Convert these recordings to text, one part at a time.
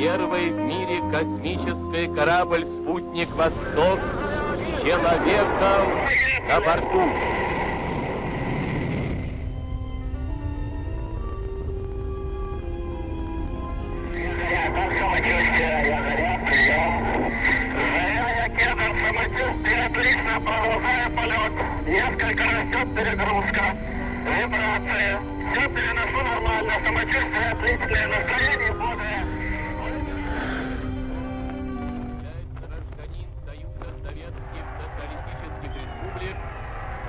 первый в мире космический корабль-спутник «Восток» с человеком на борту. Отлично, продолжаем полет. Несколько растет перегрузка, вибрации. Все переношу нормально, самочувствие отличное, настроение бодрое. Гражданин Союза Советских Социалистических Республик,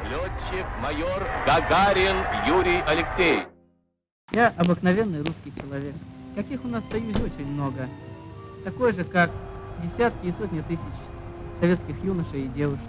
летчик-майор Гагарин Юрий Алексеевич. Я обыкновенный русский человек. Каких у нас в Союзе очень много. Такой же, как десятки и сотни тысяч советских юношей и девушек.